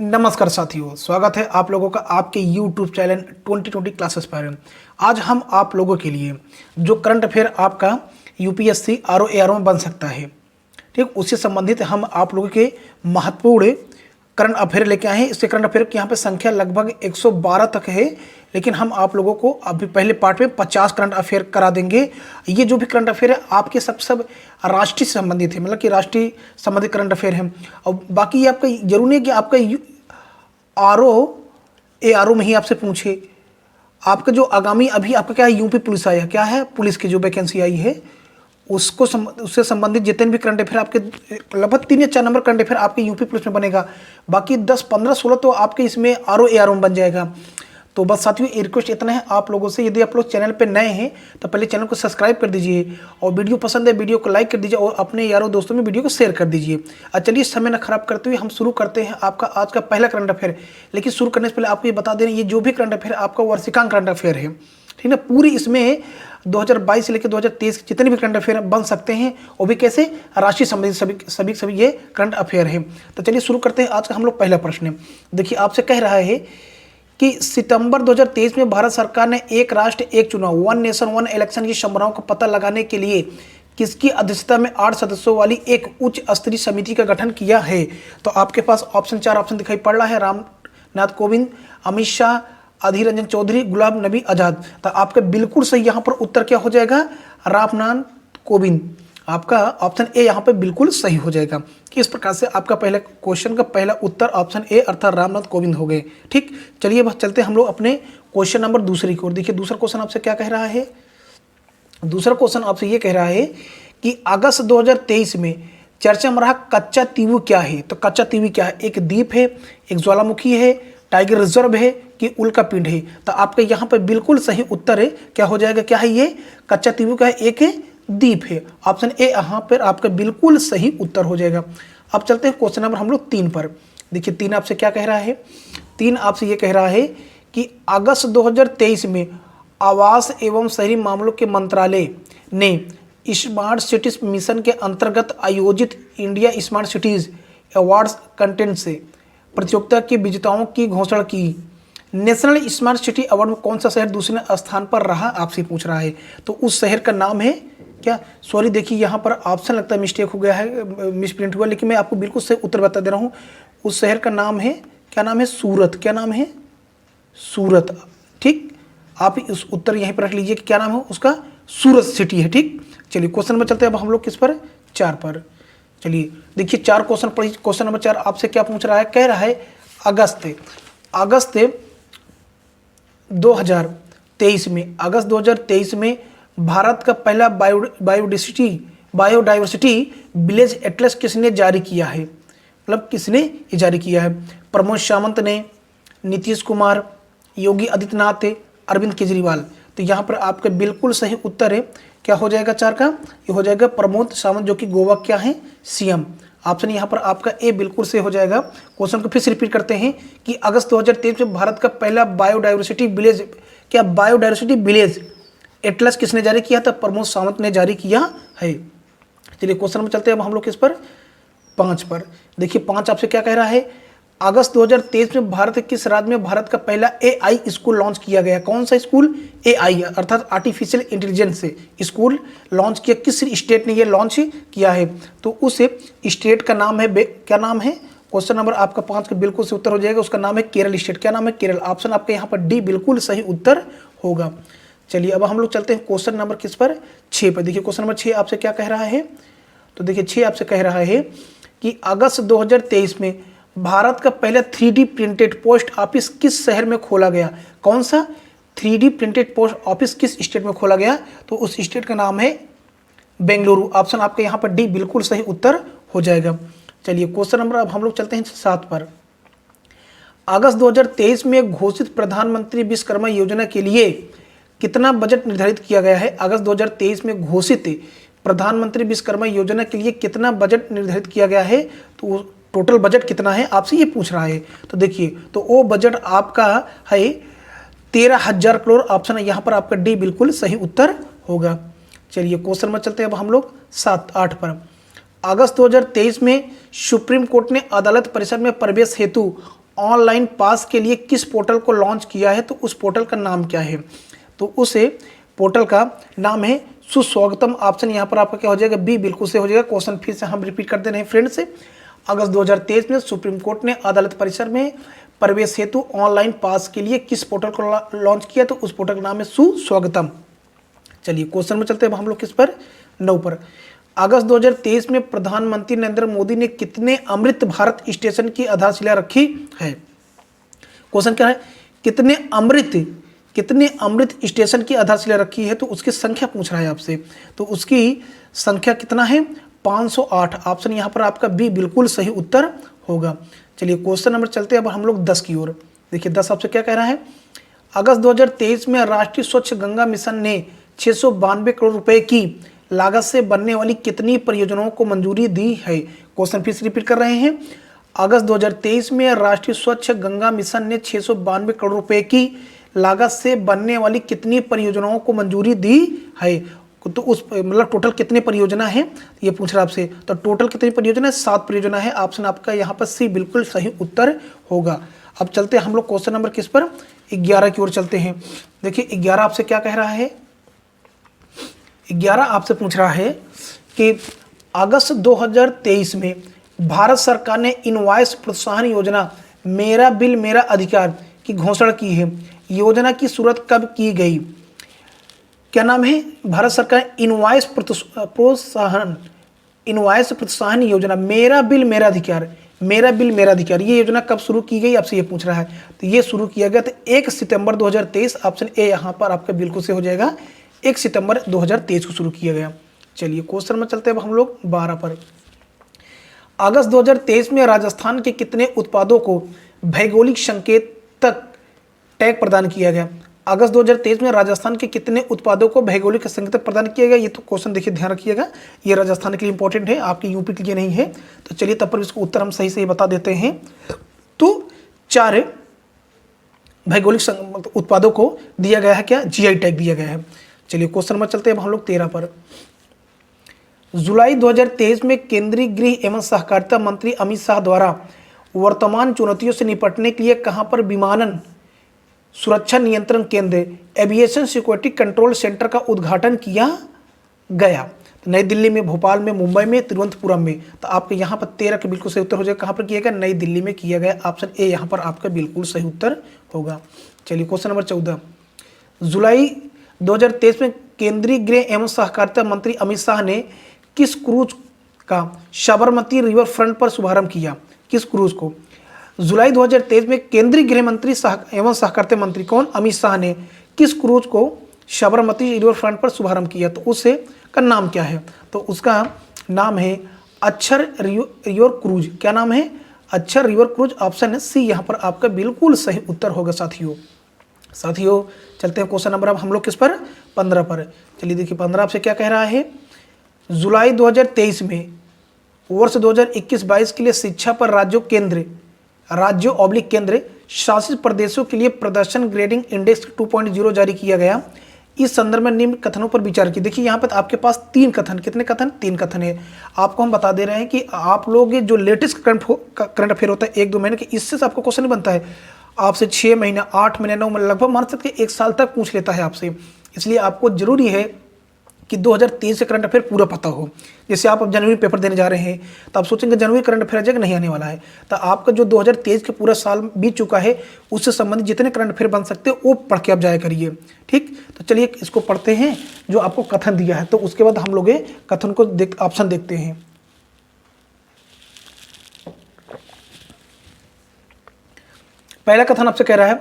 नमस्कार साथियों, स्वागत है आप लोगों का आपके YouTube चैनल 2020 क्लासेस पर। आज हम आप लोगों के लिए जो करंट अफेयर आपका यूपीएससी आरओ एआरओ में बन सकता है, ठीक, उससे संबंधित हम आप लोगों के महत्वपूर्ण करंट अफेयर लेके आए हैं। इसके करंट अफेयर की यहाँ पे संख्या लगभग 112 तक है, लेकिन हम आप लोगों को अभी पहले पार्ट में 50 करंट अफेयर करा देंगे। ये जो भी करंट अफेयर है आपके सब राष्ट्रीय से संबंधित है, मतलब कि राष्ट्रीय संबंधित करंट अफेयर है। और बाकी ये आपका जरूरी नहीं है कि आपका आरओ एआरओ में ही आपसे पूछे। आपका जो आगामी अभी आपका क्या है, यूपी पुलिस आया, क्या है, पुलिस की जो वैकेंसी आई है उससे संबंधित जितने भी करंट अफेयर आपके लगभग 3 या 4 नंबर करंट अफेयर आपके यूपी पुलिस में बनेगा। बाकी 10, 15, 16 तो आपके इसमें आरओ एआरओ में बन जाएगा। तो बस साथियों, रिक्वेस्ट इतना है आप लोगों से, यदि आप लोग चैनल पे नए हैं तो पहले चैनल को सब्सक्राइब कर दीजिए, और वीडियो पसंद है वीडियो को लाइक कर दीजिए, और अपने यारों दोस्तों में वीडियो को शेयर कर दीजिए। चलिए समय न खराब करते हुए हम शुरू करते हैं आपका आज का पहला करंट अफेयर। लेकिन शुरू करने से पहले आपको ये बता दें, ये जो भी करंट अफेयर आपका वार्षिकांक करंट अफेयर है, ठीक है, पूरी इसमें 2022 से लेकर 2023 के जितने भी करंट अफेयर बन सकते हैं, वो भी कैसे, राष्ट्रीय संबंधित सभी ये करंट अफेयर है। तो चलिए शुरू करते हैं आज का हम लोग पहला प्रश्न। देखिए आपसे कह रहा है कि सितंबर 2023 में भारत सरकार ने एक राष्ट्र एक चुनाव, वन नेशन वन इलेक्शन की संभावनाओं का पता लगाने के लिए किसकी अध्यक्षता में 8 सदस्यों वाली एक उच्च स्तरीय समिति का गठन किया है। तो आपके पास 4 ऑप्शन दिखाई पड़ रहा है, रामनाथ कोविंद, अमित शाह, अधीर रंजन चौधरी, गुलाम नबी आजाद। तो आपका बिल्कुल सही यहाँ पर उत्तर क्या हो जाएगा, रामनाथ कोविंद। आपका ऑप्शन ए यहाँ पे बिल्कुल सही हो जाएगा। इस प्रकार से आपका पहले क्वेश्चन का पहला उत्तर ऑप्शन ए अर्थात रामनाथ कोविंद हो गए। ठीक, चलिए बस चलते हम लोग अपने क्वेश्चन नंबर दूसरे की ओर। देखिए दूसरा क्वेश्चन आपसे क्या कह रहा है, दूसरा क्वेश्चन आपसे ये कह रहा है कि अगस्त 2023 में चर्चा में रहा कच्चा तीवू क्या है। तो कच्चा तीवू क्या है, एक द्वीप है, एक ज्वालामुखी है, टाइगर रिजर्व है कि उल्का पिंड है। तो आपका यहाँ पे बिल्कुल सही उत्तर है, क्या हो जाएगा, क्या है ये, कच्चा तीवू का है, एक द्वीप है। ऑप्शन ए यहाँ पर आपका बिल्कुल सही उत्तर हो जाएगा। अब चलते हैं क्वेश्चन नंबर हम लोग 3 पर। देखिए 3 आपसे क्या कह रहा है, 3 आपसे ये कह रहा है कि अगस्त 2023 में आवास एवं शहरी मामलों के मंत्रालय ने स्मार्ट सिटीज मिशन के अंतर्गत आयोजित India smart cities awards content से प्रतियोगिता के विजेताओं की घोषणा की। नेशनल स्मार्ट सिटी अवार्ड में कौन सा शहर दूसरे स्थान पर रहा, आपसे पूछ रहा है। तो उस शहर का नाम है क्या, सॉरी देखिए यहाँ पर ऑप्शन लगता है मिस्टेक हो गया है, मिसप्रिंट हुआ, लेकिन मैं आपको बिल्कुल सही उत्तर बता दे रहा हूँ। उस शहर का नाम है, क्या नाम है, सूरत। क्या नाम है, सूरत। ठीक, आप इस उत्तर यहीं पर रख लीजिए कि क्या नाम है उसका, सूरत सिटी है। ठीक, चलिए क्वेश्चन नंबर चलते हैं अब हम लोग किस पर, 4 पर। चलिए देखिए 4 क्वेश्चन पढ़िए। क्वेश्चन नंबर 4 आपसे क्या पूछ रहा है, कह रहा है अगस्त 2023 में, अगस्त 2023 में भारत का पहला बायोडाइवर्सिटी विलेज एटलस किसने जारी किया है, मतलब किसने ये जारी किया है। प्रमोद सावंत ने, नीतीश कुमार, योगी आदित्यनाथ, अरविंद केजरीवाल। तो यहाँ पर आपका बिल्कुल सही उत्तर है, क्या हो जाएगा 4 का, ये हो जाएगा प्रमोद सावंत, जो कि गोवा क्या है, सीएम। ऑप्शन यहाँ पर आपका ए बिल्कुल से हो जाएगा। क्वेश्चन को फिर से रिपीट करते हैं कि अगस्त 2023 में भारत का पहला बायोडाइवर्सिटी विलेज, क्या बायोडाइवर्सिटी विलेज एटलस किसने जारी किया था, प्रमोद सावंत ने जारी किया है। चलिए क्वेश्चन में चलते हैं अब हम लोग किस पर, 5 पर। देखिए 5 आपसे क्या कह रहा है, अगस्त 2023 में भारत के किस राज्य में भारत का पहला एआई स्कूल लॉन्च किया गया। कौन सा स्कूल, एआई अर्थात आर्टिफिशियल इंटेलिजेंस से स्कूल लॉन्च किया, किस स्टेट ने ये लॉन्च किया है। तो उस स्टेट का नाम है, क्या नाम है, क्वेश्चन नंबर आपका 5 का बिल्कुल से उत्तर हो जाएगा, उसका नाम है केरल स्टेट। क्या नाम है, केरल। ऑप्शन आपका यहाँ पर डी बिल्कुल सही उत्तर होगा। चलिए अब हम लोग चलते हैं क्वेश्चन नंबर किस पर, 6 पर। देखिए क्वेश्चन नंबर 6 आपसे क्या कह रहा है, तो देखिए 6 आपसे कह रहा है कि अगस्त 2023 में भारत का पहला 3D प्रिंटेड पोस्ट ऑफिस किस शहर में खोला गया। कौन सा 3D प्रिंटेड पोस्ट ऑफिस किस स्टेट में खोला गया, तो उस स्टेट का नाम है बेंगलुरु। ऑप्शन आपका यहाँ पर डी बिल्कुल सही उत्तर हो जाएगा। चलिए क्वेश्चन नंबर अब हम लोग चलते हैं 7 पर। अगस्त 2023 में घोषित प्रधानमंत्री विश्वकर्मा योजना के लिए कितना बजट निर्धारित किया गया है। अगस्त 2023 में घोषित प्रधानमंत्री विश्वकर्मा योजना के लिए कितना बजट निर्धारित किया गया है, तो टोटल बजट कितना है आपसे ये पूछ रहा है। तो देखिए तो वो बजट आपका है 13,000 करोड़। ऑप्शन है यहाँ पर आपका डी बिल्कुल सही उत्तर होगा। चलिए क्वेश्चन में चलते हैं अब हम लोग 7-8 पर। अगस्त 2023 में सुप्रीम कोर्ट ने अदालत परिसर में प्रवेश हेतु ऑनलाइन पास के लिए किस पोर्टल को लॉन्च किया है, तो उस पोर्टल का नाम क्या है, तो उस पोर्टल का नाम है सुस्वागतम। ऑप्शन यहाँ पर आपका क्या हो जाएगा, बी बिल्कुल से हो जाएगा। क्वेश्चन फिर से हम रिपीट कर दे रहे हैं फ्रेंड्स। अगस्त 2023 में सुप्रीम कोर्ट ने अदालत परिसर में प्रवेश हेतु ऑनलाइन पास के लिए किस पोर्टल को लॉन्च किया, तो उस पोर्टल का नाम है सुस्वागतम। चलिए क्वेश्चन में चलते हैं हम लोग किस पर, 9 पर। अगस्त 2023 में प्रधानमंत्री नरेंद्र मोदी ने कितने अमृत भारत स्टेशन की आधारशिला रखी है। क्वेश्चन क्या है, कितने अमृत स्टेशन की आधारशिला रखी है, तो उसकी संख्या पूछ रहा है आपसे। तो उसकी संख्या कितना है, 508। ऑप्शन यहाँ पर आपका बी बिल्कुल सही उत्तर होगा। चलिए क्वेश्चन नंबर चलते हैं अब हम लोग 10 की ओर। देखिए 10 आपसे क्या कह रहा है, अगस्त 2023 में राष्ट्रीय स्वच्छ गंगा मिशन ने 692 करोड़ रुपए की लागत से बनने वाली कितनी परियोजनाओं को मंजूरी दी है। क्वेश्चन फिर से रिपीट कर रहे हैं। अगस्त 2023 में राष्ट्रीय स्वच्छ गंगा मिशन ने 692 करोड़ रुपए की लागत से बनने वाली कितनी परियोजनाओं को मंजूरी दी है, तो उस मतलब टोटल कितने परियोजना है ये पूछ रहा है आपसे। तो टोटल कितनी परियोजना है, 7 परियोजना है। ऑप्शन आपका यहाँ पर सी बिल्कुल सही उत्तर होगा। अब चलते हैं हम लोग क्वेश्चन नंबर किस पर, 11 की ओर चलते हैं। देखिए 11 आपसे क्या कह रहा है, 11 आपसे पूछ रहा है कि अगस्त 2023 में भारत सरकार ने इनवॉइस प्रोत्साहन योजना मेरा बिल मेरा अधिकार की घोषणा की है। योजना की शुरुआत कब की गई, क्या नाम है, भारत सरकार इनवॉइस प्रोत्साहन योजना मेरा बिल मेरा अधिकार, ये योजना कब शुरू की गई आपसे ये पूछ रहा है। तो ये शुरू किया गया तो 1 सितंबर 2023। ऑप्शन ए यहाँ पर आपका बिल्कुल से हो जाएगा, 1 सितंबर 2023 को शुरू किया गया। चलिए क्वेश्चन में चलते हैं अब हम लोग 12 पर। अगस्त 2023 में राजस्थान के कितने उत्पादों को भौगोलिक संकेतक टैग प्रदान किया गया। अगस्त 2023 में राजस्थान के कितने उत्पादों को भौगोलिक संकेतक प्रदान किया गया। ये तो क्वेश्चन देखिए ध्यान रखिएगा, ये राजस्थान के लिए इंपॉर्टेंट है, आपके यूपी के लिए नहीं है। तो चलिए तब पर इसको उत्तर हम सही सही बता देते हैं। तो 4 भौगोलिक उत्पादों को दिया गया है क्या, जीआई टैग दिया गया है। चलिए क्वेश्चन नंबर चलते हैं अब हम लोग 13 पर। जुलाई 2023 में केंद्रीय गृह एवं सहकारिता मंत्री अमित शाह द्वारा वर्तमान चुनौतियों से निपटने के लिए कहां पर विमानन सुरक्षा नियंत्रण केंद्र एविएशन सिक्योरिटी कंट्रोल सेंटर का उद्घाटन किया गया। तो नई दिल्ली में, भोपाल में, मुंबई में, तिरुवनंतपुरम में। तो आपके यहाँ पर 13 के बिल्कुल सही उत्तर हो जाएगा। कहाँ पर किया गया, नई दिल्ली में किया गया। ऑप्शन ए यहाँ पर आपका बिल्कुल सही उत्तर होगा। चलिए क्वेश्चन नंबर 14। जुलाई 2023 में केंद्रीय गृह एवं सहकारिता मंत्री अमित शाह ने किस क्रूज का साबरमती रिवर फ्रंट पर शुभारंभ किया, किस क्रूज को। जुलाई 2023 में केंद्रीय गृह मंत्री एवं सहकारिता मंत्री कौन, अमित शाह ने किस क्रूज को साबरमती रिवर फ्रंट पर शुभारंभ किया, तो उससे का नाम क्या है। तो उसका नाम है अच्छर रिवर क्रूज। क्या नाम है, अच्छर रिवर क्रूज। ऑप्शन है सी यहाँ पर आपका बिल्कुल सही उत्तर होगा। साथियों चलते हैं क्वेश्चन नंबर अब हम लोग किस पर, 15 पर। चलिए देखिए 15 आपसे क्या कह रहा है, जुलाई 2023 में वर्ष 2021-22 के लिए शिक्षा पर राज्यों केंद्र शासित प्रदेशों के लिए प्रदर्शन ग्रेडिंग इंडेक्स 2.0 जारी किया गया। इस संदर्भ में निम्न कथनों पर विचार कीजिए। देखिए यहाँ पर आपके पास 3 कथन, कितने कथन, 3 कथन है। आपको हम बता दे रहे हैं कि आप लोग जो लेटेस्ट करंट अफेयर होता है 1-2 महीने के, इससे आपको क्वेश्चन नहीं बनता है। आपसे 6 महीना, 8 महीने, 9 महीने, लगभग मान सकते 1 साल तक पूछ लेता है आपसे। इसलिए आपको जरूरी है कि 2023 से करंट अफेयर पूरा पता हो। जैसे आप अब जनवरी पेपर देने जा रहे हैं तो आप सोचेंगे जनवरी करंट अफेयर आ जाएगा, नहीं आने वाला है। तो आपका जो 2023 के पूरा साल बीत चुका है उससे संबंधित जितने करंट अफेयर बन सकते हैं वो पढ़ के आप जाया करिए। ठीक, तो चलिए इसको पढ़ते हैं जो आपको कथन दिया है। तो उसके बाद हम लोग कथन को ऑप्शन देखते हैं। पहला कथन आपसे कह रहा है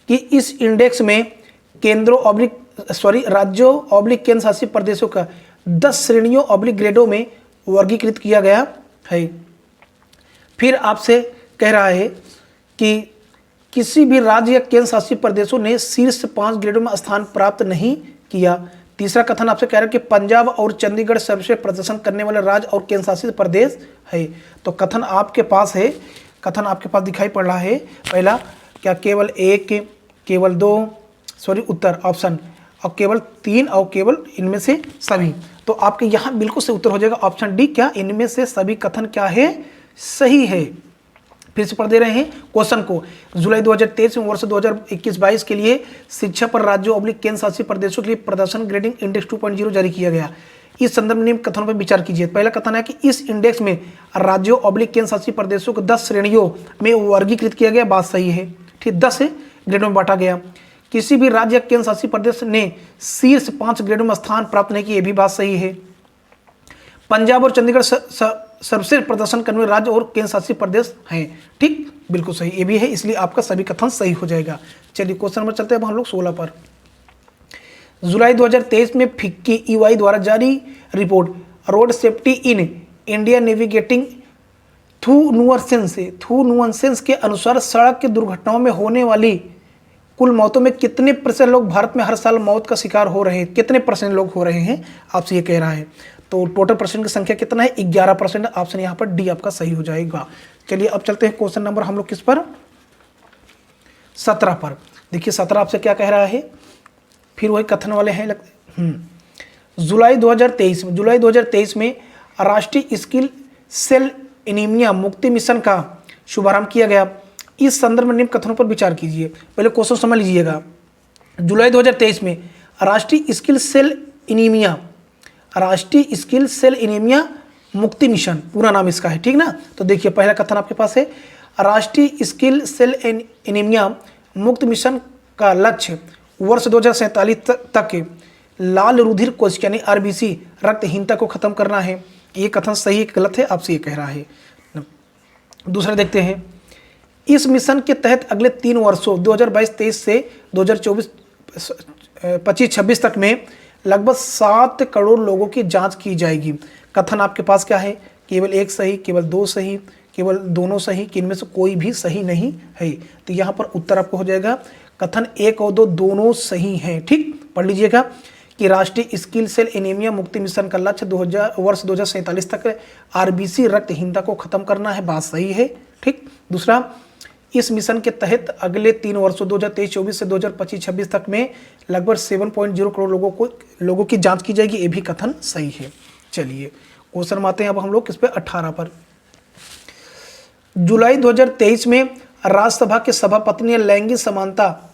कि इस इंडेक्स में राज्यों केंद्र शासित प्रदेशों का 10 श्रेणियों ग्रेडों में वर्गीकृत किया गया है। फिर आपसे कह रहा है कि किसी भी राज्य या केंद्र शासित प्रदेशों ने शीर्ष 5 ग्रेडों में स्थान प्राप्त नहीं किया। तीसरा कथन आपसे कह रहा है कि पंजाब और चंडीगढ़ सर्वश्रेष्ठ प्रदर्शन करने वाले राज्य और केंद्र शासित प्रदेश है। तो कथन आपके पास है, कथन आपके पास दिखाई पड़ रहा है। पहला क्या, केवल 1, केवल 2, उत्तर ऑप्शन, और केवल 3 और केवल इनमें से सभी। तो आपके यहाँ बिल्कुल से उत्तर हो जाएगा ऑप्शन डी, क्या इनमें से सभी कथन क्या है, सही है। फिर से पढ़ दे रहे हैं क्वेश्चन को। जुलाई 2023 में वर्ष 2021-22 के लिए शिक्षा पर राज्यों ऑब्लिक केंद्र शासित प्रदेशों के लिए प्रदर्शन ग्रेडिंग इंडेक्स 2.0 जारी किया गया। इस संदर्भ में निम्न कथनों पर विचार कीजिए। पहला कथन है कि इस इंडेक्स में राज्यों ऑब्लिक केंद्र शासित प्रदेशों को 10 श्रेणियों में वर्गीकृत किया गया। बात सही है, ठीक, 10 ग्रेडों में बांटा गया। किसी भी राज्य या केंद्र शासित प्रदेश ने शीर्ष 5 ग्रेडों में स्थान प्राप्त नहीं किया, ये भी बात सही है। पंजाब और चंडीगढ़ सर्वश्रेष्ठ प्रदर्शन करने वाले राज्य और केंद्र शासित प्रदेश हैं, ठीक, बिल्कुल सही, ये भी है, इसलिए आपका सभी कथन सही हो जाएगा। चलिए क्वेश्चन नंबर चलते हैं अब हम लोग 16 पर। जुलाई 2023 में फिक्की ईवाई द्वारा जारी report road safety in India navigating through nuances के अनुसार सड़क की दुर्घटनाओं में होने वाली कुल मौतों में कितने % लोग भारत में हर साल मौत का शिकार हो रहे हैं? कितने % लोग हो रहे हैं आपसे ये कह रहा है। तो टोटल % की संख्या कितना है? 11%। ऑप्शन यहाँ पर डी आपका सही हो जाएगा। चलिए अब चलते हैं क्वेश्चन नंबर हम लोग किस पर, 17 पर। देखिए 17 आपसे क्या कह रहा है, फिर वही कथन वाले हैं जुलाई 2023 में राष्ट्रीय स्किल सेल एनीमिया मुक्ति मिशन का शुभारंभ किया गया। इस संदर्भ में निम्न कथनों पर विचार कीजिए। पहले क्वेश्चन समझ लीजिएगा। जुलाई 2023 में राष्ट्रीय स्किल सेल एनीमिया मुक्ति मिशन, पूरा नाम इसका है, ठीक ना। तो देखिए पहला कथन आपके पास है, राष्ट्रीय स्किल सेल एनीमिया मुक्त मिशन का लक्ष्य वर्ष 2047 तक लाल रुधिर कोशिका यानी आरबीसी रक्तहीनता को खत्म करना है। ये कथन सही है कि गलत है, आपसे ये कह रहा है। दूसरा देखते हैं, इस मिशन के तहत अगले 3 वर्षों 2022-23 से 2024-25-26 तक में लगभग 7 करोड़ लोगों की जांच की जाएगी। कथन आपके पास क्या है, केवल एक सही, केवल 2 सही, केवल दोनों सही, कि इनमें से कोई भी सही नहीं है। तो यहाँ पर उत्तर आपको हो जाएगा कथन 1 और 2 दोनों सही हैं, ठीक। पढ़ लीजिएगा कि राष्ट्रीय स्किल सेल एनीमिया मुक्ति मिशन का लक्ष्य वर्ष 2047 तक आरबीसी रक्तहीनता को खत्म करना है। बात सही है, ठीक। दूसरा, इस मिशन के तहत अगले 3 वर्षों 2023-24 से 2025-26 तक में लगभग 7.0 करोड़ लोगों की जांच की जाएगी। ये भी कथन सही है। चलिए क्वेश्चन आते हैं अब हम लोग किस पे, 18 पर। जुलाई 2023 में राज्यसभा के सभापति ने लैंगिक समानता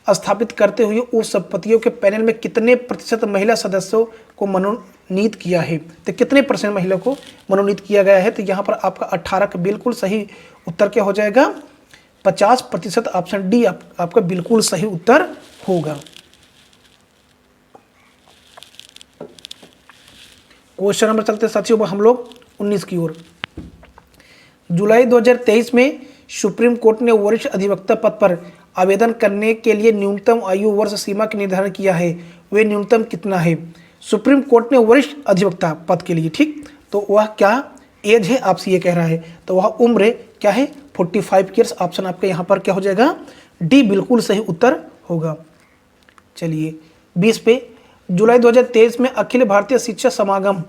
स्थापित करते हुए उस सभापतियों के पैनल में कितने % महिला सदस्यों को मनोनीत किया है? तो कितने % महिला को मनोनीत किया गया है? तो यहाँ पर आपका 18 का बिल्कुल सही उत्तर क्या हो जाएगा, 50%। ऑप्शन डी आपका बिल्कुल सही उत्तर होगा। क्वेश्चन नंबर चलते साथियों हम लोग 19 की ओर। जुलाई 2023 में सुप्रीम कोर्ट ने वरिष्ठ अधिवक्ता पद पर आवेदन करने के लिए न्यूनतम आयु वर्ष सीमा का निर्धारण किया है। वे न्यूनतम कितना है? सुप्रीम कोर्ट ने वरिष्ठ अधिवक्ता पद के लिए, ठीक, तो वह क्या एज है आपसे ये कह रहा है। तो वह उम्र क्या है, 45 ईयर्स। ऑप्शन आपका यहाँ पर क्या हो जाएगा, डी बिल्कुल सही उत्तर होगा। चलिए 20 पे, जुलाई 2023 में अखिल भारतीय शिक्षा समागम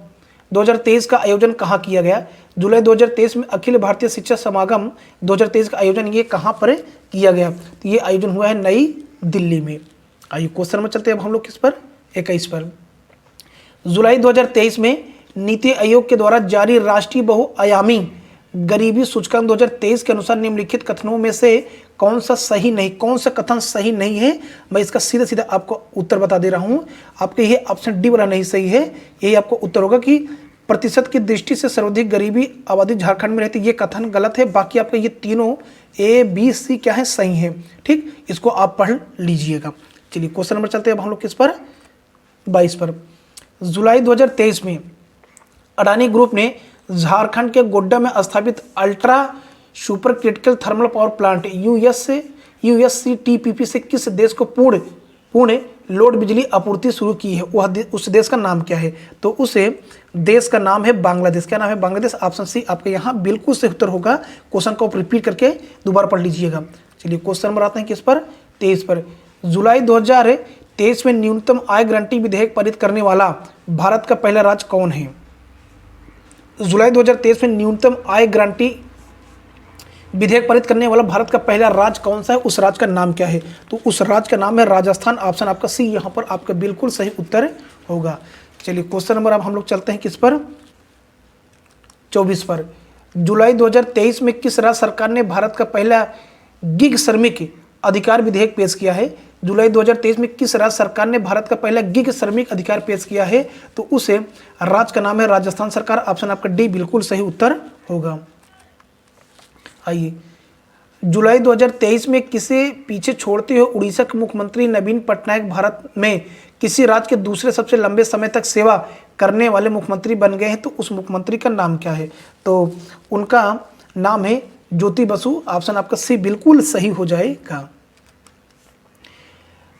2023 का आयोजन कहाँ किया गया? जुलाई 2023 में अखिल भारतीय शिक्षा समागम 2023 का आयोजन ये कहाँ पर किया गया? तो ये आयोजन हुआ है नई दिल्ली में। आइए क्वेश्चन में चलते हैं अब हम लोग किस पर, 21 पर। जुलाई 2023 में नीति आयोग के द्वारा जारी राष्ट्रीय बहुआयामी गरीबी सूचकांक 2023 के अनुसार निम्नलिखित कथनों में से कौन सा कथन सही नहीं है? मैं इसका सीधा सीधा आपको उत्तर बता दे रहा हूं। आपके ये ऑप्शन डी वाला नहीं सही है। यही आपको उत्तर होगा कि प्रतिशत की दृष्टि से सर्वाधिक गरीबी आबादी झारखंड में रहती है। ये कथन गलत है। बाकी आपके ये तीनों ए बी सी क्या है, सही है, ठीक। इसको आप पढ़ लीजिएगा। चलिए क्वेश्चन नंबर चलते हैं अब हम लोग किस पर, 22 पर। जुलाई 2023 में अडानी ग्रुप ने झारखंड के गोड्डा में स्थापित ultra super critical thermal power plant USCTPP से किस देश को पूर्ण लोड बिजली आपूर्ति शुरू की है? वह उस देश का नाम क्या है? तो उस देश का नाम है बांग्लादेश। क्या नाम है? बांग्लादेश। ऑप्शन सी आपके यहाँ बिल्कुल सही उत्तर होगा। क्वेश्चन को आप रिपीट करके दोबारा पढ़ लीजिएगा। चलिए क्वेश्चन नंबर आते हैं किस पर, 23 पर। जुलाई 2023 में न्यूनतम आय गारंटी विधेयक पारित करने वाला भारत का पहला राज्य कौन है? जुलाई 2023 में न्यूनतम आय गारंटी विधेयक पारित करने वाला भारत का पहला राज्य कौन सा है? उस राज्य का नाम क्या है? तो उस राज्य का नाम है राजस्थान। ऑप्शन आपका सी यहाँ पर आपका बिल्कुल सही उत्तर होगा। चलिए क्वेश्चन नंबर अब हम लोग चलते हैं किस पर, 24 पर। जुलाई 2023 में किस राज्य सरकार ने भारत का पहला गिग श्रमिक अधिकार विधेयक पेश किया है? जुलाई 2023 में किस राज्य सरकार ने भारत का पहला गिग श्रमिक अधिकार पेश किया है? तो उस राज्य का नाम है राजस्थान सरकार। ऑप्शन आपका डी बिल्कुल सही उत्तर होगा। आइए, जुलाई 2023 में किसे पीछे छोड़ते हुए उड़ीसा के मुख्यमंत्री नवीन पटनायक भारत में किसी राज्य के दूसरे सबसे लंबे समय तक सेवा करने वाले मुख्यमंत्री बन गए हैं? तो उस मुख्यमंत्री का नाम क्या है? तो उनका नाम है ज्योति बसु। ऑप्शन आपका सी बिल्कुल सही हो जाएगा।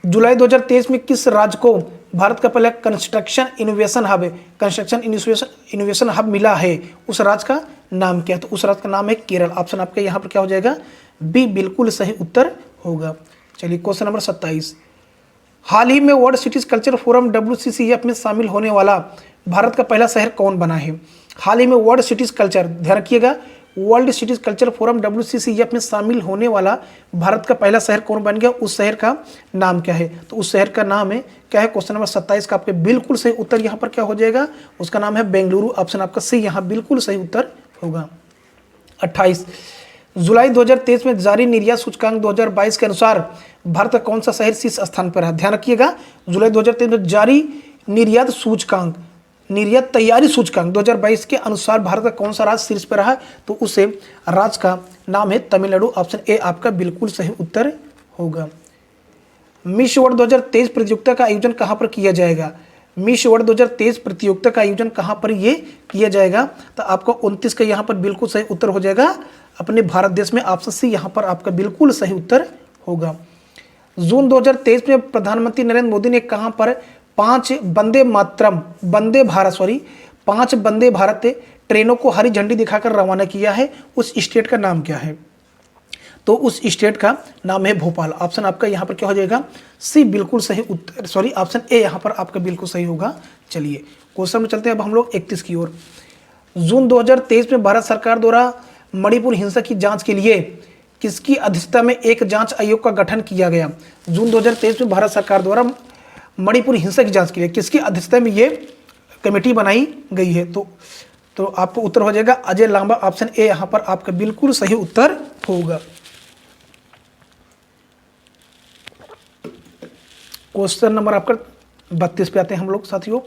जुलाई 2023 में किस राज्य को भारत का पहला कंस्ट्रक्शन इनोवेशन हब मिला है? उस राज्य का नाम क्या है? तो उस राज्य का नाम है केरल। ऑप्शन आपका यहाँ पर क्या हो जाएगा? बी बिल्कुल सही उत्तर होगा। चलिए, क्वेश्चन नंबर 27, हाल ही में world cities culture forum WCCF में शामिल होने वाला भारत का पहला शहर कौन बना है? हाल ही में वर्ल्ड सिटीज कल्चर, ध्यान रखिएगा, world cities culture forum WCCF में शामिल होने वाला भारत का पहला शहर कौन बन गया? उस शहर का नाम क्या है? तो उस शहर का नाम है क्या है? क्वेश्चन नंबर 27 का आपके बिल्कुल सही उत्तर यहाँ पर क्या हो जाएगा? उसका नाम है बेंगलुरु। ऑप्शन आपका सी यहाँ बिल्कुल सही उत्तर होगा। 28, जुलाई 2023 में जारी निर्यात सूचकांक 2022 के अनुसार भारत का कौन सा शहर शीर्ष स्थान पर है? ध्यान रखिएगा, जुलाई 2023 में जारी निर्यात सूचकांक, निर्यात तैयारी सूचकांक 2022 के अनुसार भारत का कौन सा राज्य शीर्ष पर रहा? तो उस राज्य का नाम है तमिलनाडु। ऑप्शन ए आपका बिल्कुल सही उत्तर होगा। मिस वर्ल्ड 2023 प्रतियोगिता का आयोजन कहाँ पर किया जाएगा? मिस वर्ल्ड 2023 प्रतियोगिता का आयोजन कहाँ पर ये किया जाएगा? तो आपका 29 का यहाँ पर बिल्कुल सही उत्तर हो जाएगा अपने भारत देश में। ऑप्शन सी यहाँ पर आपका बिल्कुल सही उत्तर होगा। जून 2023 में प्रधानमंत्री नरेंद्र मोदी ने कहाँ पर 5 वंदे भारत ट्रेनों को हरी झंडी दिखाकर रवाना किया है? उस स्टेट का नाम क्या है? तो उस स्टेट का नाम है भोपाल। ऑप्शन आपका यहाँ पर क्या हो जाएगा? सी बिल्कुल सही उत्तर, सॉरी ऑप्शन ए यहाँ पर आपका बिल्कुल सही होगा। चलिए, क्वेश्चन में चलते हैं अब हम लोग 31 की ओर। जून 2023 में भारत सरकार द्वारा मणिपुर हिंसा की जांच के लिए किसकी अध्यक्षता में एक जांच आयोग का गठन किया गया? जून 2023 में भारत सरकार द्वारा मणिपुर हिंसा की जांच के लिए किसकी अध्यक्षता में ये कमेटी बनाई गई है? तो आपको उत्तर हो जाएगा अजय लांबा। ऑप्शन ए यहाँ पर आपका बिल्कुल सही उत्तर होगा। क्वेश्चन नंबर आपका 32 पे आते हैं हम लोग साथियों।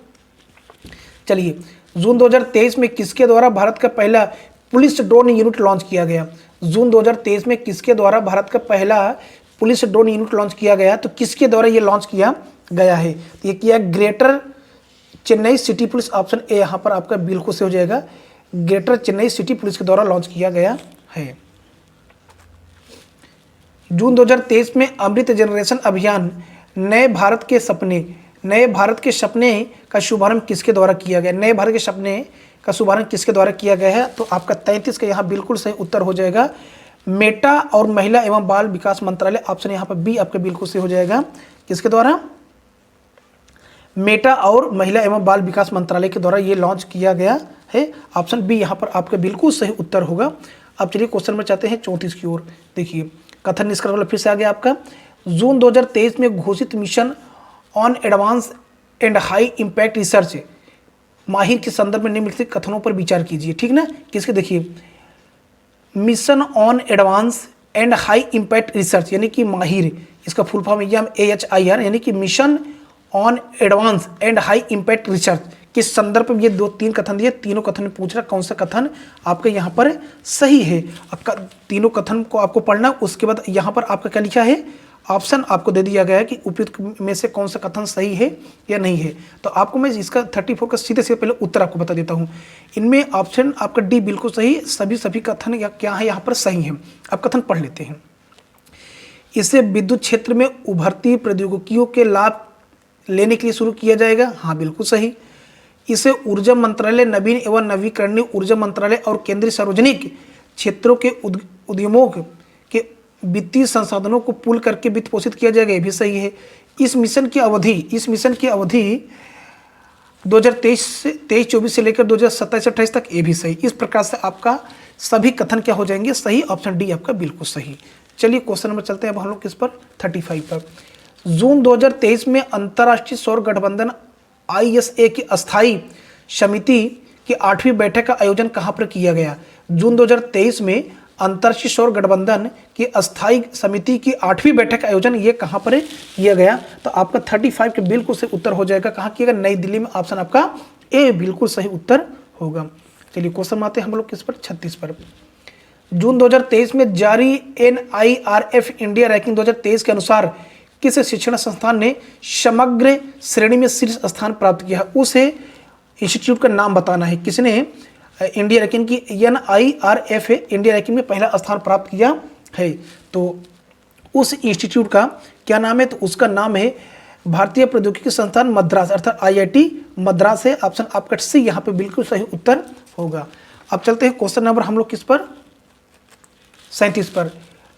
चलिए, जून 2023 में किसके द्वारा भारत का पहला पुलिस ड्रोन यूनिट लॉन्च किया गया? जून 2023 में किसके द्वारा भारत का पहला पुलिस ड्रोन यूनिट लॉन्च किया गया? तो किसके द्वारा ये लॉन्च किया गया है? तो ये किया greater Chennai city police. Option A यहाँ पर आपका बिल्कुल से हो जाएगा, ग्रेटर चेन्नई सिटी पुलिस के द्वारा लॉन्च किया गया है। जून 2023 में अमृत जनरेशन अभियान नए भारत के सपने का शुभारंभ किसके द्वारा किया गया? नए भारत के सपने का शुभारंभ किसके द्वारा किया गया है? तो आपका 33 का यहाँ बिल्कुल सही उत्तर हो जाएगा मेटा और महिला एवं बाल विकास मंत्रालय। ऑप्शन यहाँ पर बी आपका बिल्कुल सही हो जाएगा। किसके द्वारा? मेटा और महिला एवं बाल विकास मंत्रालय के द्वारा ये लॉन्च किया गया है। ऑप्शन बी यहाँ पर आपका बिल्कुल सही उत्तर होगा। अब चलिए क्वेश्चन में चाहते हैं 34 की ओर। देखिए, कथन निष्कर्ष वाला फिर से आ गया आपका। जून 2023 में घोषित mission on advance and high impact research माहिर के संदर्भ में निम्नलिखित कथनों पर विचार कीजिए। ठीक ना? किसके? देखिए, mission on advance and high impact research यानी कि माहिर, इसका फुल फॉर्म AHIR यानी कि mission on advance and high impact research के संदर्भ में ये 2-3 कथन दिए। तीनों कथन में पूछ रहा कौन सा कथन आपका यहाँ पर सही है। तीनों कथन को आपको पढ़ना, उसके बाद यहाँ पर आपका क्या लिखा है, ऑप्शन आपको दे दिया गया है कि उपयुक्त में से कौन सा कथन सही है या नहीं है। तो आपको मैं इसका 34 का सीधे सीधे पहले उत्तर आपको बता देता हूँ। इनमें ऑप्शन आपका डी बिल्कुल सही, सभी कथन या क्या है यहाँ पर सही है। अब कथन पढ़ लेते हैं। इसे विद्युत क्षेत्र में उभरती प्रौद्योगिकियों के लाभ लेने के लिए शुरू किया जाएगा। हाँ, बिल्कुल सही। इसे ऊर्जा मंत्रालय, नवीन एवं नवीकरणीय ऊर्जा मंत्रालय और केंद्रीय सार्वजनिक क्षेत्रों के उद्यमों के वित्तीय संसाधनों को पूल करके वित्त पोषित किया जाएगा। ये भी सही है। इस मिशन की अवधि 2023-24 से लेकर 2027-28 तक, ये भी सही। इस प्रकार से आपका सभी कथन क्या हो जाएंगे? सही। ऑप्शन डी आपका बिल्कुल सही। चलिए क्वेश्चन नंबर चलते हैं अब हम लोग किस पर? 35 पर। जून 2023 में अंतर्राष्ट्रीय सौर गठबंधन ISA की अस्थायी समिति की 8वीं बैठक का आयोजन कहाँ पर किया गया? जून 2023 में अंतर्राष्ट्रीय सौर गठबंधन की अस्थायी समिति की 8वीं बैठक का आयोजन ये कहाँ पर किया गया? तो आपका 35 के बिल्कुल सही उत्तर हो जाएगा। कहाँ किया गया? नई दिल्ली में। ऑप्शन आपका ए बिल्कुल सही उत्तर होगा। चलिए क्वेश्चन आते हैं हम लोग किस पर? 36 पर। जून 2023 में जारी NIRF इंडिया रैंकिंग 2023 के अनुसार किस शिक्षण संस्थान ने समग्र श्रेणी में शीर्ष स्थान प्राप्त किया है? उस इंस्टीट्यूट का नाम बताना है। किसने इंडिया रैंकिंग की NIRF इंडिया रैंकिंग में पहला स्थान प्राप्त किया है? तो उस इंस्टीट्यूट का क्या नाम है? तो उसका नाम है भारतीय प्रौद्योगिकी संस्थान मद्रास, अर्थात IIT मद्रास है। ऑप्शन आपका सी यहाँ पे बिल्कुल सही उत्तर होगा। अब चलते हैं क्वेश्चन नंबर हम लोग किस पर? 37 पर।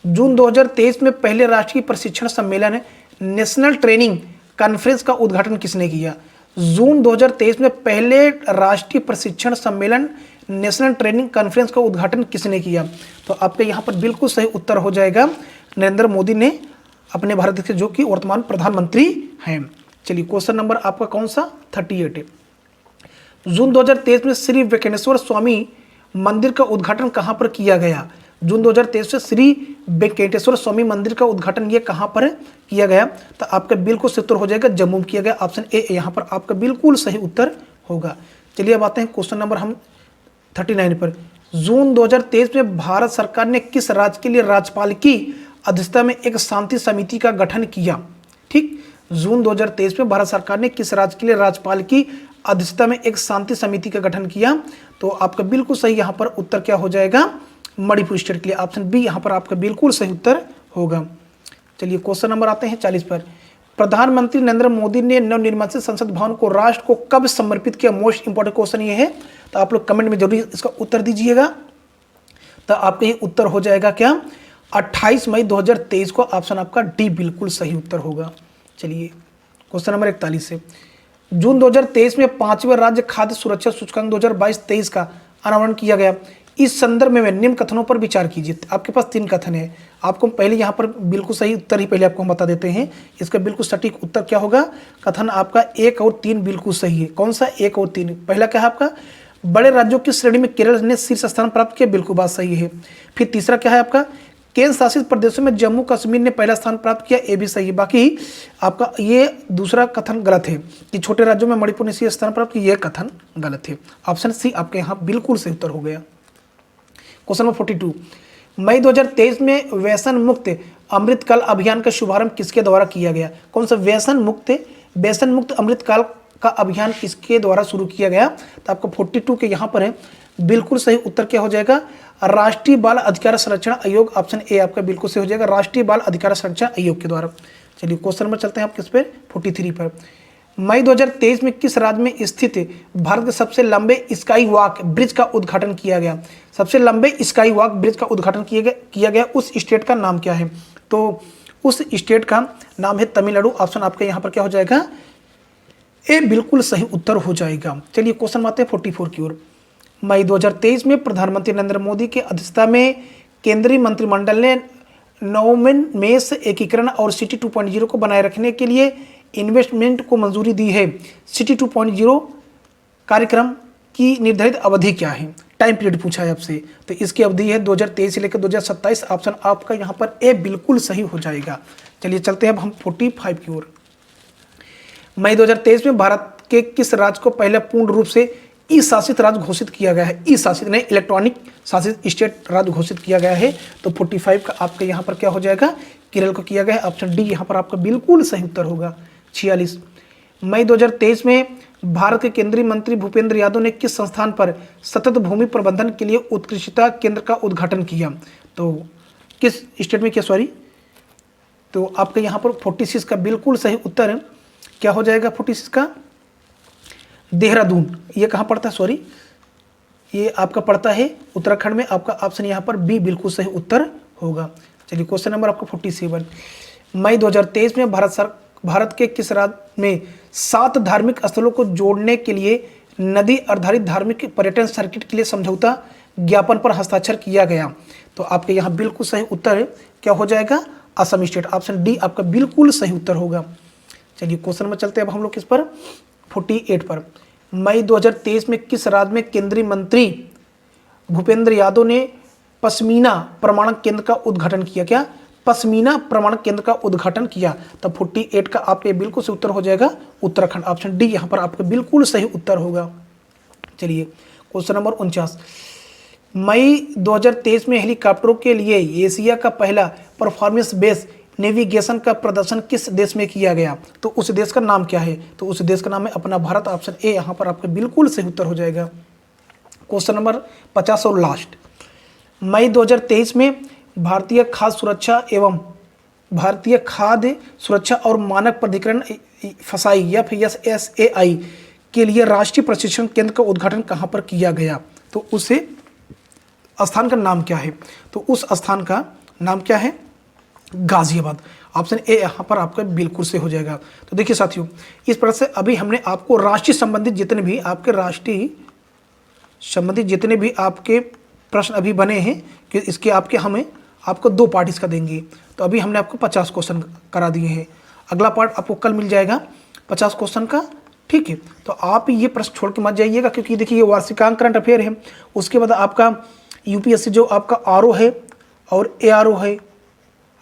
जून 2023 में पहले राष्ट्रीय प्रशिक्षण सम्मेलन नेशनल ट्रेनिंग कॉन्फ्रेंस का उद्घाटन किसने किया? जून 2023 में पहले राष्ट्रीय प्रशिक्षण सम्मेलन नेशनल ट्रेनिंग कॉन्फ्रेंस का उद्घाटन किसने किया? तो आपके यहाँ पर बिल्कुल सही उत्तर हो जाएगा, नरेंद्र मोदी ने, अपने भारत देश के, जो कि वर्तमान प्रधानमंत्री हैं। चलिए क्वेश्चन नंबर आपका कौन सा? 38 है। जून 2023 में श्री वेंकटेश्वर स्वामी मंदिर का उद्घाटन कहाँ पर किया गया? जून 2023 से श्री वेंकटेश्वर स्वामी मंदिर का उद्घाटन ये कहाँ पर किया गया? तो आपका बिल्कुल सही उत्तर हो जाएगा, जम्मू में किया गया। ऑप्शन ए यहाँ पर आपका बिल्कुल सही उत्तर होगा। चलिए अब आते हैं क्वेश्चन नंबर हम 39 पर। जून 2023 में भारत सरकार ने किस राज्य के लिए राज्यपाल की अध्यक्षता में एक शांति समिति का गठन किया? ठीक, जून 2023 में भारत सरकार ने किस राज्य के लिए राज्यपाल की अध्यक्षता में एक शांति समिति का गठन किया? तो आपका बिल्कुल सही यहाँ पर उत्तर क्या हो जाएगा? मणिपुर स्टेट के लिए। ऑप्शन बी यहाँ पर आपका बिल्कुल सही उत्तर होगा। चलिए क्वेश्चन नंबर आते हैं 40 पर। प्रधानमंत्री नरेंद्र मोदी ने नवनिर्मित संसद भवन को राष्ट्र को कब समर्पित किया? मोस्ट इंपॉर्टेंट क्वेश्चन ये है, तो आप लोग कमेंट में जरूर इसका उत्तर दीजिएगा। तो आपका ये उत्तर हो जाएगा क्या? 28 मई 2023 को। ऑप्शन आपका डी बिल्कुल सही उत्तर होगा। चलिए क्वेश्चन नंबर 41 से। जून 2023 में 5वें राज्य खाद्य सुरक्षा सूचकांक 2022-23 का अनावरण किया गया। इस संदर्भ में निम्न कथनों पर विचार कीजिए। आपके पास 3 कथन है, आपको पहले यहाँ पर बिल्कुल सही उत्तर ही पहले आपको हम बता देते हैं। इसका बिल्कुल सटीक उत्तर क्या होगा? कथन आपका 1 और 3 बिल्कुल सही है। कौन सा 1 और 3? पहला क्या है आपका? बड़े राज्यों की श्रेणी में केरल ने शीर्ष स्थान प्राप्त किया, बिल्कुल बात सही है। फिर तीसरा क्या है आपका? केंद्र शासित प्रदेशों में जम्मू कश्मीर ने पहला स्थान प्राप्त किया, ये भी सही है। बाकी आपका ये दूसरा कथन गलत है कि छोटे राज्यों में मणिपुर ने शीर्ष स्थान प्राप्त किया, ये कथन गलत है। ऑप्शन सी आपके यहाँ बिल्कुल सही उत्तर हो गया। Question number 42। मई 2023 में व्यसन मुक्त अमृतकाल अभियान का शुभारंभ किसके द्वारा किया गया? कौन सा? व्यसन मुक्त अमृतकाल का अभियान किसके द्वारा शुरू किया गया? तो आपको 42 के यहाँ पर है, बिल्कुल सही उत्तर क्या हो जाएगा? राष्ट्रीय बाल अधिकार संरक्षण आयोग। ऑप्शन ए आपका बिल्कुल सही हो जाएगा, राष्ट्रीय बाल अधिकार संरक्षण आयोग के द्वारा। चलिए क्वेश्चन नंबर चलते हैं आप किस पे? 43 पर। मई 2023 में किस राज्य में स्थित भारत के सबसे लंबे स्काई वॉक ब्रिज का उद्घाटन किया गया? सबसे लंबे स्काई वॉक ब्रिज का उद्घाटन किया गया उस स्टेट का नाम क्या है? तो उस स्टेट का नाम है तमिलनाडु। ऑप्शन आपका यहाँ पर क्या हो जाएगा? ए बिल्कुल सही उत्तर हो जाएगा। चलिए क्वेश्चन आते हैं 44 की ओर। मई 2023 में प्रधानमंत्री नरेंद्र मोदी की अध्यक्षता में केंद्रीय मंत्रिमंडल ने नवोन्मेष एकीकरण और सिटी 2.0 को बनाए रखने के लिए इन्वेस्टमेंट को मंजूरी दी है। सिटी 2.0 कार्यक्रम की निर्धारित अवधि क्या है? टाइम पीरियड पूछा है आपसे, तो इसकी अवधि है 2023 से लेकर 2027। ऑप्शन आपका यहाँ पर ए बिल्कुल सही हो जाएगा। चलिए चलते हैं अब हम 45 की ओर। मई 2023 में भारत के किस राज्य को पहले पूर्ण रूप से ई शासित राज्य घोषित किया गया है? ई शासित नहीं, इलेक्ट्रॉनिक शासित स्टेट राज्य घोषित किया गया है। तो 45 का आपका यहाँ पर क्या हो जाएगा? केरल को किया गया है। ऑप्शन डी यहाँ पर आपका बिल्कुल सही उत्तर होगा। 46। मई 2023 में भारत के केंद्रीय मंत्री भूपेंद्र यादव ने किस संस्थान पर सतत भूमि प्रबंधन के लिए उत्कृष्टता केंद्र का उद्घाटन किया? तो किस स्टेट में किया? सॉरी, तो आपके यहाँ पर 46 का बिल्कुल सही उत्तर क्या हो जाएगा? 46 का देहरादून। ये कहाँ पड़ता है? सॉरी, ये आपका पड़ता है उत्तराखंड में। आपका ऑप्शन यहाँ पर बी बिल्कुल सही उत्तर होगा। चलिए क्वेश्चन नंबर आपका 47। मई 2023 में भारत के किस राज्य में 7 धार्मिक स्थलों को जोड़ने के लिए नदी आधारित धार्मिक पर्यटन सर्किट के लिए समझौता ज्ञापन पर हस्ताक्षर किया गया? तो आपके यहाँ बिल्कुल सही उत्तर क्या हो जाएगा? असम स्टेट। ऑप्शन डी आपका बिल्कुल सही उत्तर होगा। चलिए क्वेश्चन में चलते हैं अब हम लोग किस पर? 48 पर। मई 2023 में किस राज्य में केंद्रीय मंत्री भूपेंद्र यादव ने पश्मीना प्रमाणक केंद्र का उद्घाटन किया? क्या? पश्मीना प्रमाणक केंद्र का उद्घाटन किया। तब 48 का आपके बिल्कुल से उत्तर हो जाएगा उत्तराखंड। ऑप्शन डी यहाँ पर आपका बिल्कुल सही उत्तर होगा। चलिए क्वेश्चन नंबर 49, मई 2023 में हेलीकॉप्टरों के लिए एशिया का पहला परफॉर्मेंस बेस्ड नेविगेशन का प्रदर्शन किस देश में किया गया? तो उस देश का नाम क्या है? तो उस देश का नाम है अपना भारत। ऑप्शन ए यहाँ पर आपका बिल्कुल सही उत्तर हो जाएगा। क्वेश्चन नंबर 50 और लास्ट, मई 2023 में भारतीय खाद्य सुरक्षा और मानक प्राधिकरण फसाई FSSAI के लिए राष्ट्रीय प्रशिक्षण केंद्र का उद्घाटन कहाँ पर किया गया? तो उसे स्थान का नाम क्या है? तो उस स्थान का नाम क्या है? गाजियाबाद। ऑप्शन ए यहाँ पर आपका बिल्कुल से हो जाएगा। तो देखिए साथियों, इस प्रकार से अभी हमने आपको राष्ट्रीय संबंधित जितने भी आपके प्रश्न अभी बने हैं कि इसके आपको 2 पार्ट इसका देंगे। तो अभी हमने आपको 50 क्वेश्चन करा दिए हैं। अगला पार्ट आपको कल मिल जाएगा 50 क्वेश्चन का, ठीक है। तो आप ये प्रश्न छोड़ के मत जाइएगा, क्योंकि देखिए ये वार्षिकांक करंट अफेयर है। उसके बाद आपका UPSC जो आपका RO है और ARO है,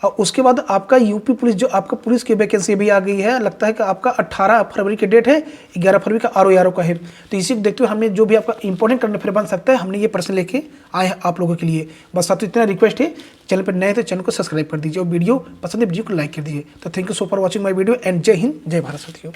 और उसके बाद आपका यूपी पुलिस जो आपका पुलिस की वैकेंसी भी आ गई है। लगता है कि आपका 18 फरवरी की डेट है, 11 फरवरी का RO ARO का है। तो इसी को देखते हुए हमने जो भी आपका इंपॉर्टेंट करंट अफेयर बन सकता है, हमने ये प्रश्न लेके आए हैं आप लोगों के लिए। बस साथियों इतना रिक्वेस्ट है, चैनल पर नए तो चैनल को सब्सक्राइब कर दीजिए और वीडियो पसंद है वीडियो को लाइक कर दीजिए। तो thank you so for watching my video and जय हिंद जय भारत साथियों।